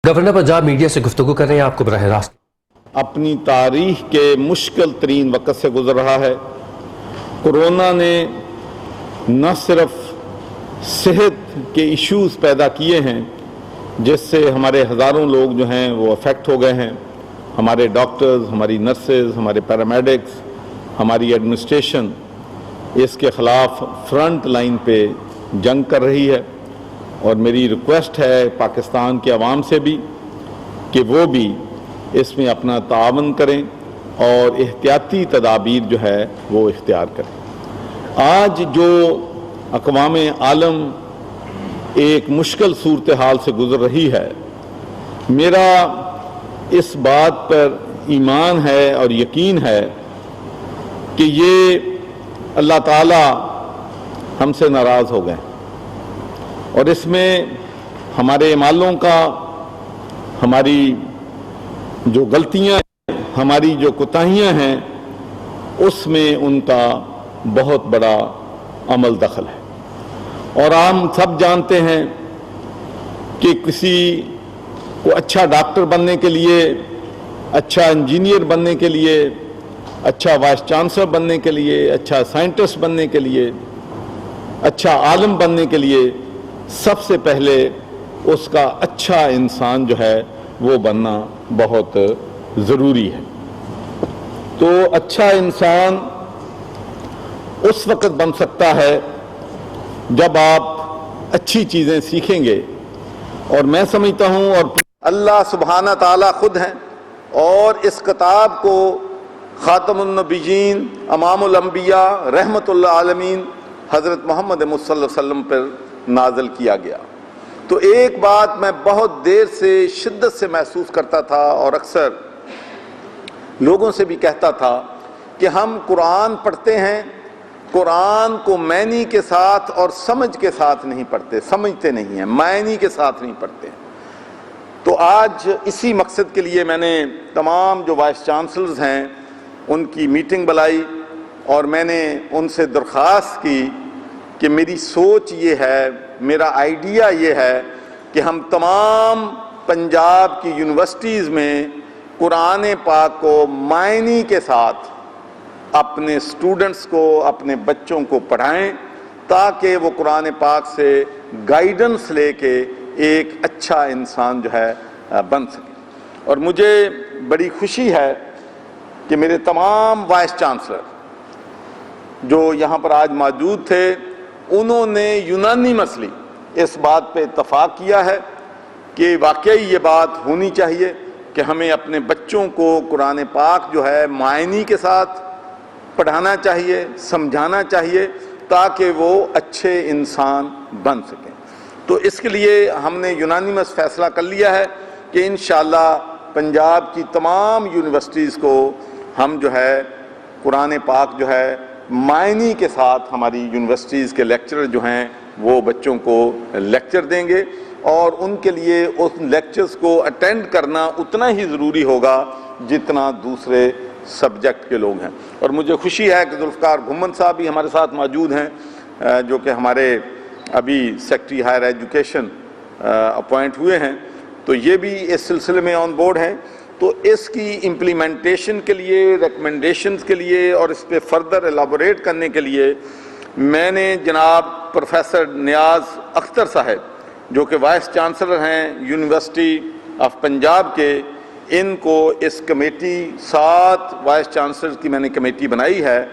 Governor Punjab media سے گفتگو کر رہے ہیں، آپ کو براہ راست اپنی تاریخ کے مشکل ترین وقت سے گزر رہا ہے۔ کورونا نے نہ صرف صحت کے ایشوز پیدا کیے ہیں جس سے ہمارے ہزاروں لوگ جو ہیں وہ افیکٹ ہو گئے ہیں، ہمارے ڈاکٹرز، ہماری نرسز، ہمارے پیرامیڈکس، ہماری ایڈمنسٹریشن اس کے خلاف فرنٹ لائن پہ جنگ کر رہی ہے، اور میری ریکویسٹ ہے پاکستان کے عوام سے بھی کہ وہ بھی اس میں اپنا تعاون کریں اور احتیاطی تدابیر جو ہے وہ اختیار کریں۔ آج جو اقوام عالم ایک مشکل صورتحال سے گزر رہی ہے، میرا اس بات پر ایمان ہے اور یقین ہے کہ یہ اللہ تعالی ہم سے ناراض ہو گئے، اور اس میں ہمارے اعمالوں کا، ہماری جو غلطیاں ہیں، ہماری جو کوتاہیاں ہیں، اس میں ان کا بہت بڑا عمل دخل ہے۔ اور ہم سب جانتے ہیں کہ کسی کو اچھا ڈاکٹر بننے کے لیے، اچھا انجینئر بننے کے لیے، اچھا وائس چانسلر بننے کے لیے، اچھا سائنٹسٹ بننے کے لیے، اچھا عالم بننے کے لیے سب سے پہلے اس کا اچھا انسان جو ہے وہ بننا بہت ضروری ہے۔ تو اچھا انسان اس وقت بن سکتا ہے جب آپ اچھی چیزیں سیکھیں گے، اور میں سمجھتا ہوں اور اللہ سبحانہ تعالیٰ خود ہیں، اور اس کتاب کو خاتم النبیین، امام الانبیاء، رحمت اللہ عالمین حضرت محمد صلی اللہ علیہ وسلم پر نازل کیا گیا۔ تو ایک بات میں بہت دیر سے شدت سے محسوس کرتا تھا، اور اکثر لوگوں سے بھی کہتا تھا کہ ہم قرآن پڑھتے ہیں، قرآن کو معنی کے ساتھ اور سمجھ کے ساتھ نہیں پڑھتے، سمجھتے نہیں ہیں، معنی کے ساتھ نہیں پڑھتے ہیں۔ تو آج اسی مقصد کے لیے میں نے تمام جو وائس چانسلرز ہیں ان کی میٹنگ بلائی، اور میں نے ان سے درخواست کی کہ میری سوچ یہ ہے، میرا آئیڈیا یہ ہے کہ ہم تمام پنجاب کی یونیورسٹیز میں قرآن پاک کو معنی کے ساتھ اپنے اسٹوڈنٹس کو، اپنے بچوں کو پڑھائیں، تاکہ وہ قرآن پاک سے گائیڈنس لے کے ایک اچھا انسان جو ہے بن سکے۔ اور مجھے بڑی خوشی ہے کہ میرے تمام وائس چانسلر جو یہاں پر آج موجود تھے، انہوں نے یونانیمسلی اس بات پہ اتفاق کیا ہے کہ واقعی یہ بات ہونی چاہیے کہ ہمیں اپنے بچوں کو قرآن پاک جو ہے معنی کے ساتھ پڑھانا چاہیے، سمجھانا چاہیے، تاکہ وہ اچھے انسان بن سکیں۔ تو اس کے لیے ہم نے یونانیمس فیصلہ کر لیا ہے کہ انشاءاللہ پنجاب کی تمام یونیورسٹیز کو ہم جو ہے قرآن پاک جو ہے معنی کے ساتھ، ہماری یونیورسٹیز کے لیکچرر جو ہیں وہ بچوں کو لیکچر دیں گے، اور ان کے لیے اس لیکچرز کو اٹینڈ کرنا اتنا ہی ضروری ہوگا جتنا دوسرے سبجیکٹ کے لوگ ہیں۔ اور مجھے خوشی ہے کہ ذوالفقار گھمن صاحب بھی ہمارے ساتھ موجود ہیں، جو کہ ہمارے ابھی سیکٹری ہائر ایجوکیشن اپوائنٹ ہوئے ہیں، تو یہ بھی اس سلسلے میں آن بورڈ ہیں۔ تو اس کی امپلیمنٹیشن کے لیے، ریکمنڈیشنز کے لیے، اور اس پہ فردر ایلابوریٹ کرنے کے لیے میں نے جناب پروفیسر نیاز اختر صاحب، جو کہ وائس چانسلر ہیں یونیورسٹی آف پنجاب کے، ان کو اس کمیٹی 7 وائس چانسلر کی میں نے کمیٹی بنائی ہے،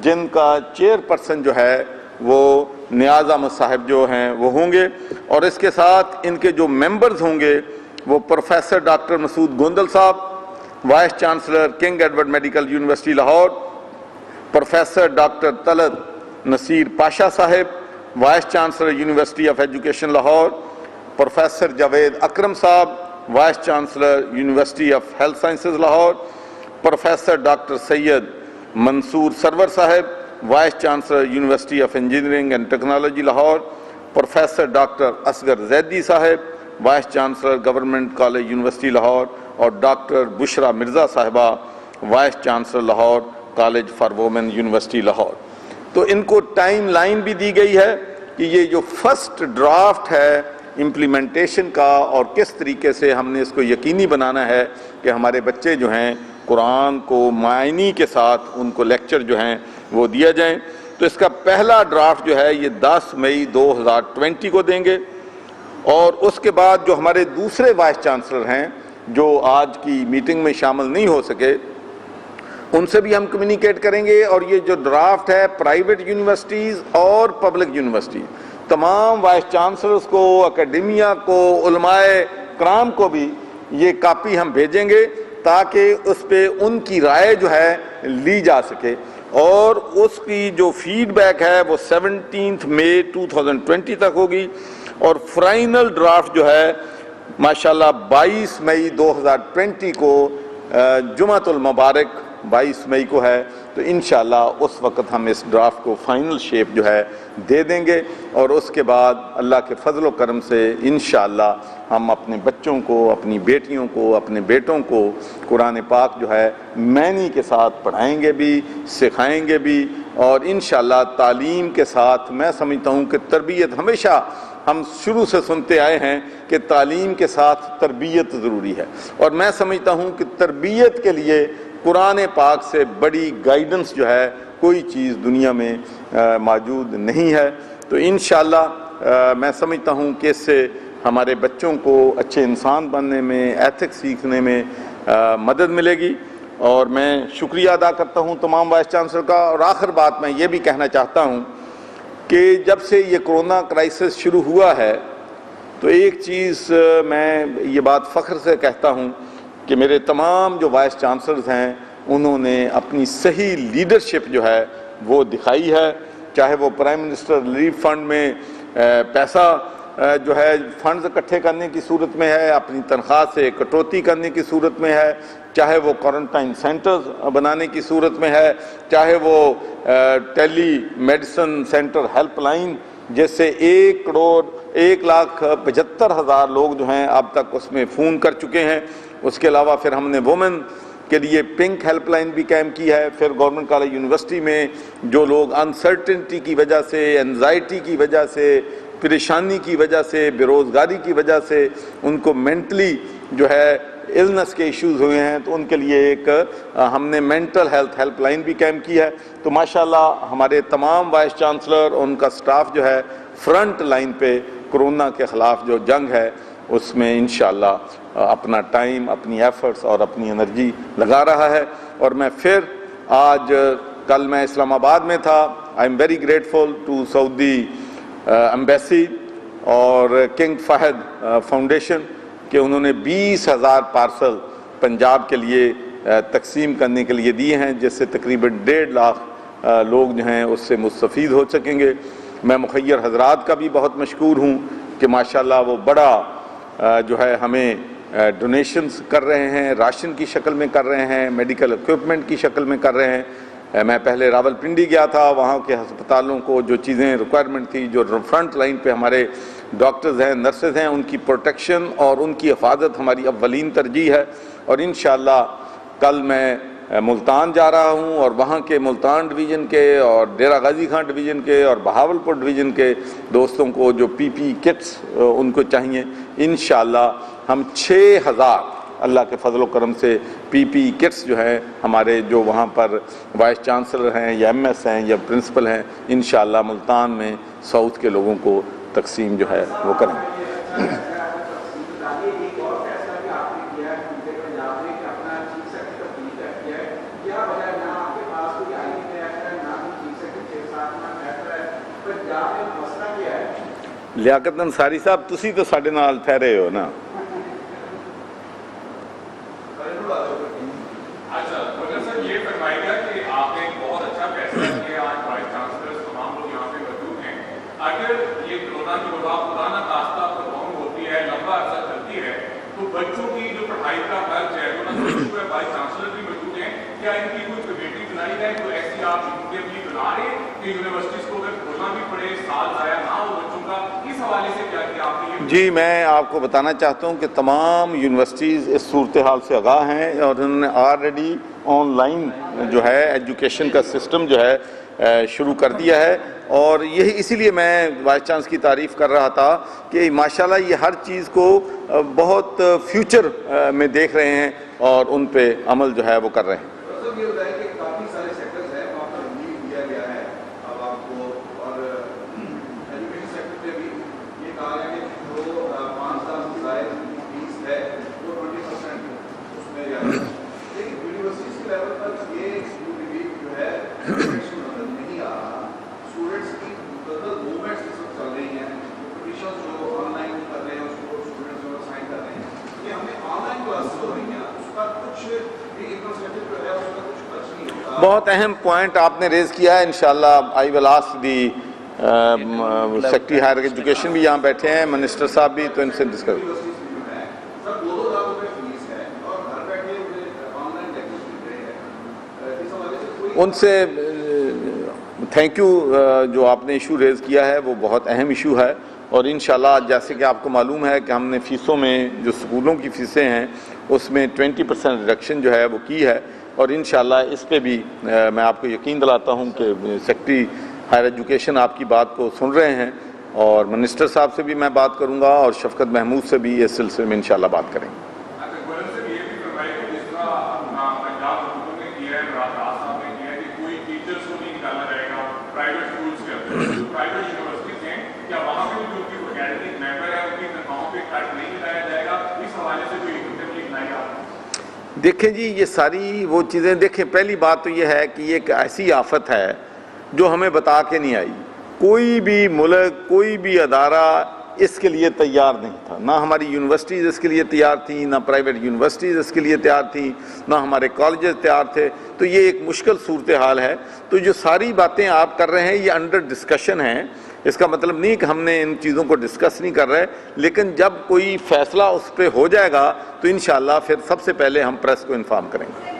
جن کا چیئر پرسن جو ہے وہ نیاز احمد صاحب جو ہیں وہ ہوں گے، اور اس کے ساتھ ان کے جو ممبرز ہوں گے وہ پروفیسر ڈاکٹر مسعود گوندل صاحب، vice chancellor King Edward medical university Lahore, professor doctor Talat Naseer Pasha صاحب، vice chancellor university of education Lahore, professor Javed Akram صاحب، vice chancellor university of health sciences Lahore, professor doctor Syed Mansoor Sarwar صاحب، vice chancellor university of engineering and technology Lahore, professor doctor Asghar Zaidi صاحب، vice chancellor government college university Lahore, اور doctor Bushra Mirza صاحبہ، vice chancellor Lahore college for women university Lahore. تو ان کو time line بھی دی گئی ہے کہ یہ جو فرسٹ ڈرافٹ ہے امپلیمنٹیشن کا اور کس طریقے سے ہم نے اس کو یقینی بنانا ہے کہ ہمارے بچے جو ہیں قرآن کو معنی کے ساتھ ان کو لیکچر جو ہیں وہ دیا جائیں. تو اس کا پہلا ڈرافٹ جو ہے یہ 10 مئی 2020 کو دیں گے، اور اس کے بعد جو ہمارے دوسرے وائس چانسلر ہیں جو آج کی میٹنگ میں شامل نہیں ہو سکے ان سے بھی ہم کمیونیکیٹ کریں گے، اور یہ جو ڈرافٹ ہے پرائیویٹ یونیورسٹیز اور پبلک یونیورسٹیز تمام وائس چانسلرز کو، اکیڈیمیا کو، علماء کرام کو بھی یہ کاپی ہم بھیجیں گے تاکہ اس پہ ان کی رائے جو ہے لی جا سکے، اور اس کی جو فیڈ بیک ہے وہ 17 مئی 2020 تک ہوگی، اور فائنل ڈرافٹ جو ہے ماشاءاللہ 22 مئی 2020 کو جمعۃ المبارک 22 مئی کو ہے، تو انشاءاللہ اس وقت ہم اس ڈرافٹ کو فائنل شیپ جو ہے دے دیں گے، اور اس کے بعد اللہ کے فضل و کرم سے انشاءاللہ ہم اپنے بچوں کو، اپنی بیٹیوں کو، اپنے بیٹوں کو قرآن پاک جو ہے معنی کے ساتھ پڑھائیں گے بھی، سکھائیں گے بھی، اور انشاءاللہ تعلیم کے ساتھ میں سمجھتا ہوں کہ تربیت، ہمیشہ ہم شروع سے سنتے آئے ہیں کہ تعلیم کے ساتھ تربیت ضروری ہے، اور میں سمجھتا ہوں کہ تربیت کے لیے قرآن پاک سے بڑی گائیڈنس جو ہے کوئی چیز دنیا میں موجود نہیں ہے. تو انشاءاللہ میں سمجھتا ہوں کہ اس سے ہمارے بچوں کو اچھے انسان بننے میں، ایتھکس سیکھنے میں مدد ملے گی، اور میں شکریہ ادا کرتا ہوں تمام وائس چانسلر کا. اور آخر بات میں یہ بھی کہنا چاہتا ہوں کہ جب سے یہ کرونا کرائسس شروع ہوا ہے تو ایک چیز میں یہ بات فخر سے کہتا ہوں کہ میرے تمام جو وائس چانسلرز ہیں انہوں نے اپنی صحیح لیڈرشپ جو ہے وہ دکھائی ہے، چاہے وہ پرائم منسٹر ریلیف فنڈ میں پیسہ جو ہے فنڈز اکٹھے کرنے کی صورت میں ہے، اپنی تنخواہ سے کٹوتی کرنے کی صورت میں ہے، چاہے وہ کوارنٹائن سینٹرز بنانے کی صورت میں ہے، چاہے وہ ٹیلی میڈیسن سینٹر ہیلپ لائن جس سے 1,75,000 لوگ جو ہیں اب تک اس میں فون کر چکے ہیں. اس کے علاوہ پھر ہم نے وومن کے لیے پنک ہیلپ لائن بھی قائم کی ہے. پھر گورنمنٹ کالج یونیورسٹی میں جو لوگ انسرٹنٹی کی وجہ سے، انزائٹی کی وجہ سے، پریشانی کی وجہ سے، بے روزگاری کی وجہ سے ان کو مینٹلی جو ہے النس کے ایشوز ہوئے ہیں، تو ان کے لیے ایک ہم نے مینٹل ہیلتھ ہیلپ لائن بھی قائم کی ہے. تو ماشاءاللہ ہمارے تمام وائس چانسلر اور ان کا سٹاف جو ہے فرنٹ لائن پہ کرونا کے خلاف جو جنگ ہے اس میں انشاءاللہ اپنا ٹائم، اپنی ایفرٹس اور اپنی انرجی لگا رہا ہے. اور میں پھر کل میں اسلام آباد میں تھا. I am very grateful to Saudi embassy اور کنگ فہد فاؤنڈیشن کہ انہوں نے 20,000 پارسل پنجاب کے لیے تقسیم کرنے کے لیے دیے ہیں، جس سے تقریباً 1.5 لاکھ لوگ جو ہیں اس سے مستفید ہو سکیں گے. میں مخیر حضرات کا بھی بہت مشکور ہوں کہ ماشاءاللہ وہ بڑا جو ہے ہمیں ڈونیشنز کر رہے ہیں، راشن کی شکل میں کر رہے ہیں، میڈیکل اکوپمنٹ کی شکل میں کر رہے ہیں. میں پہلے راول پنڈی گیا تھا، وہاں کے ہسپتالوں کو جو چیزیں ریکوائرمنٹ تھی، جو فرنٹ لائن پہ ہمارے ڈاکٹرز ہیں، نرسز ہیں، ان کی پروٹیکشن اور ان کی حفاظت ہماری اولین ترجیح ہے. اور انشاءاللہ کل میں ملتان جا رہا ہوں، اور وہاں کے ملتان ڈویژن کے اور ڈیرہ غازی خان ڈویژن کے اور بہاولپور ڈویژن کے دوستوں کو جو پی پی کٹس ان کو چاہیے، انشاءاللہ ہم 6,000 اللہ کے فضل و کرم سے پی پی کٹس جو ہیں ہمارے جو وہاں پر وائس چانسلر ہیں یا ایم ایس ہیں یا پرنسپل ہیں، انشاءاللہ ملتان میں ساؤتھ کے لوگوں کو تقسیم جو ہے وہ کریں گے. لیاقت انصاری صاحب تسی تو ساڈے نال ٹھہرے ہو نا. بچوں کی جو پڑھائی کا خرچ ہے وہ وائس چانسلر بھی موجود ہیں، کیا ان کی کوئی کمیٹی بنائی ہے؟ تو ایسی آپ بھی بنا رہے ہیں کہ یونیورسٹیز کو اگر کھولنا بھی پڑے، سال ضائع نہ ہو بچوں کا، اس حوالے سے کیا کیا آپ نے؟ جی میں آپ کو بتانا چاہتا ہوں کہ تمام یونیورسٹیز اس صورتحال سے آگاہ ہیں، اور انہوں نے آلریڈی آن لائن جو ہے ایجوکیشن کا سسٹم جو ہے شروع کر دیا ہے. اور یہی اسی لیے میں وائس چانس کی تعریف کر رہا تھا کہ ماشاءاللہ یہ ہر چیز کو بہت فیوچر میں دیکھ رہے ہیں اور ان پہ عمل جو ہے وہ کر رہے ہیں. یہ بتائیں کہ کافی سارے سیکٹرز ہیں وہاں پر ریلیف دیا گیا ہے اب آپ کو, اور ایجوکیشن سیکٹر پہ بھی یہ کہا گیا کہ جو 5 سال سے زائد فیس ہے وہ 20% اس میں جا رہا ہے, لیکن یونیورسٹیز کے لیول پر یہ ریلیف جو ہے نظر نہیں آ رہا. اسٹوڈنٹس کی مقدس موومنٹس اس وقت چل رہی ہیں, پٹیشنز جو آن لائن کر رہے ہیں اس کو اسٹوڈنٹس جو سائن کر رہے ہیں, یہ ہمیں آن لائن کلاسز ہو رہی ہیں, اس کا کچھ بھی انفراسٹرکچر جو ہے اس کا کچھ ٹچ نہیں ہوتا. بہت اہم پوائنٹ آپ نے ریز کیا ہے. انشاءاللہ I will ask the secretary higher education بھی یہاں بیٹھے ہیں, منسٹر صاحب بھی, تو ان سے ڈسکس. سر 2 لاکھ روپے فیس ہے اور گھر بیٹھے آن لائن لیکچرز مل رہے ہیں, اس حوالے سے کوئی ان سے تھینک یو. جو آپ نے ایشو ریز کیا ہے وہ بہت اہم ایشو ہے, اور انشاءاللہ جیسے کہ آپ کو معلوم ہے کہ ہم نے فیسوں میں جو اسکولوں کی فیسیں ہیں اس میں 20% ریڈکشن جو ہے وہ کی ہے, اور انشاءاللہ اس پہ بھی میں آپ کو یقین دلاتا ہوں کہ سیکرٹری ہائر ایجوکیشن آپ کی بات کو سن رہے ہیں, اور منسٹر صاحب سے بھی میں بات کروں گا اور شفقت محمود سے بھی اس سلسلے میں انشاءاللہ بات کریں گے. دیکھیں جی یہ ساری وہ چیزیں دیکھیں, پہلی بات تو یہ ہے کہ یہ ایک ایسی آفت ہے جو ہمیں بتا کے نہیں آئی. کوئی بھی ملک, کوئی بھی ادارہ اس کے لیے تیار نہیں تھا, نہ ہماری یونیورسٹیز اس کے لیے تیار تھیں, نہ پرائیویٹ یونیورسٹیز اس کے لیے تیار تھیں, نہ ہمارے کالجز تیار تھے. تو یہ ایک مشکل صورتحال ہے. تو جو ساری باتیں آپ کر رہے ہیں یہ انڈر ڈسکشن ہیں, اس کا مطلب نہیں کہ ہم نے ان چیزوں کو ڈسکس نہیں کر رہے, لیکن جب کوئی فیصلہ اس پہ ہو جائے گا تو انشاءاللہ پھر سب سے پہلے ہم پریس کو انفارم کریں گے.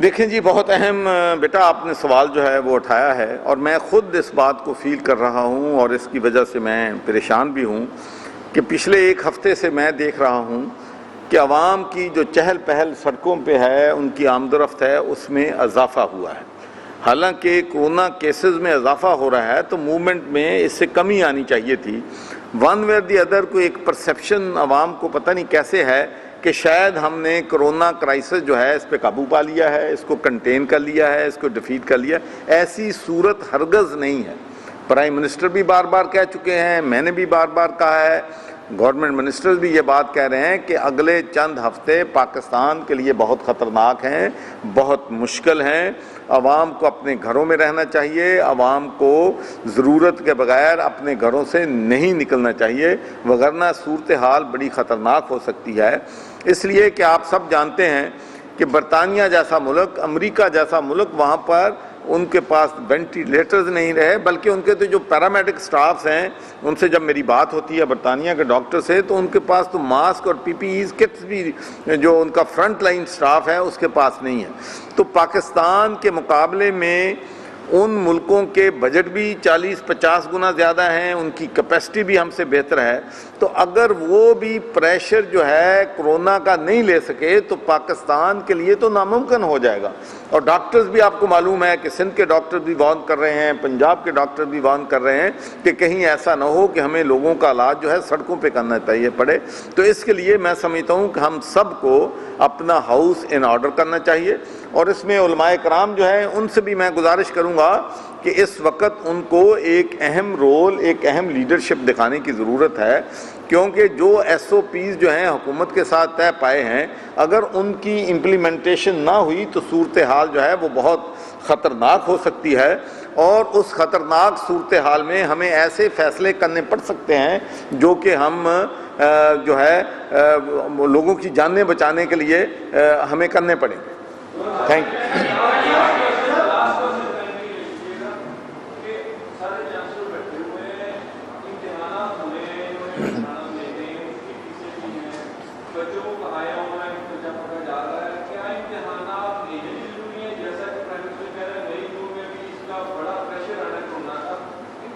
دیکھیں جی بہت اہم بیٹا آپ نے سوال جو ہے وہ اٹھایا ہے, اور میں خود اس بات کو فیل کر رہا ہوں اور اس کی وجہ سے میں پریشان بھی ہوں کہ پچھلے 1 ہفتے سے میں دیکھ رہا ہوں کہ عوام کی جو چہل پہل سڑکوں پہ ہے, ان کی آمد و رفت ہے, اس میں اضافہ ہوا ہے. حالانکہ کورونا کیسز میں اضافہ ہو رہا ہے تو موومنٹ میں اس سے کمی آنی چاہیے تھی. ون وے دی ادر کو ایک پرسیپشن عوام کو پتہ نہیں کیسے ہے کہ شاید ہم نے کرونا کرائسس جو ہے اس پہ قابو پا لیا ہے, اس کو کنٹین کر لیا ہے, اس کو ڈیفیٹ کر لیا. ایسی صورت ہرگز نہیں ہے. پرائم منسٹر بھی بار بار کہہ چکے ہیں, میں نے بھی بار بار کہا ہے, گورنمنٹ منسٹرز بھی یہ بات کہہ رہے ہیں کہ اگلے چند ہفتے پاکستان کے لیے بہت خطرناک ہیں, بہت مشکل ہیں. عوام کو اپنے گھروں میں رہنا چاہیے, عوام کو ضرورت کے بغیر اپنے گھروں سے نہیں نکلنا چاہیے, وگرنہ صورتحال بڑی خطرناک ہو سکتی ہے. اس لیے کہ آپ سب جانتے ہیں کہ برطانیہ جیسا ملک, امریکہ جیسا ملک, وہاں پر ان کے پاس وینٹیلیٹرز نہیں رہے, بلکہ ان کے تو جو پیرامیڈک سٹافز ہیں ان سے جب میری بات ہوتی ہے برطانیہ کے ڈاکٹر سے, تو ان کے پاس تو ماسک اور پی پی ایز کٹس بھی جو ان کا فرنٹ لائن سٹاف ہے اس کے پاس نہیں ہے. تو پاکستان کے مقابلے میں ان ملکوں کے بجٹ بھی 40-50 گنا زیادہ ہیں, ان کی کیپیسٹی بھی ہم سے بہتر ہے. تو اگر وہ بھی پریشر جو ہے کرونا کا نہیں لے سکے تو پاکستان کے لیے تو ناممکن ہو جائے گا. اور ڈاکٹرز بھی آپ کو معلوم ہے کہ سندھ کے ڈاکٹر بھی وارن کر رہے ہیں, پنجاب کے ڈاکٹر بھی وارن کر رہے ہیں کہ کہیں ایسا نہ ہو کہ ہمیں لوگوں کا علاج جو ہے سڑکوں پہ کرنا چاہیے پڑے. تو اس کے لیے میں سمجھتا ہوں کہ ہم سب کو اپنا ہاؤس ان آرڈر کرنا چاہیے, اور اس میں علماء کرام جو ہیں ان سے بھی میں گزارش کروں گا کہ اس وقت ان کو ایک اہم رول, ایک اہم لیڈرشپ دکھانے کی ضرورت ہے, کیونکہ جو ایس او پیز جو ہیں حکومت کے ساتھ طے پائے ہیں, اگر ان کی امپلیمنٹیشن نہ ہوئی تو صورتحال جو ہے وہ بہت خطرناک ہو سکتی ہے. اور اس خطرناک صورتحال میں ہمیں ایسے فیصلے کرنے پڑ سکتے ہیں جو کہ ہم جو ہے لوگوں کی جانیں بچانے کے لیے ہمیں کرنے پڑیں گے. Thank you.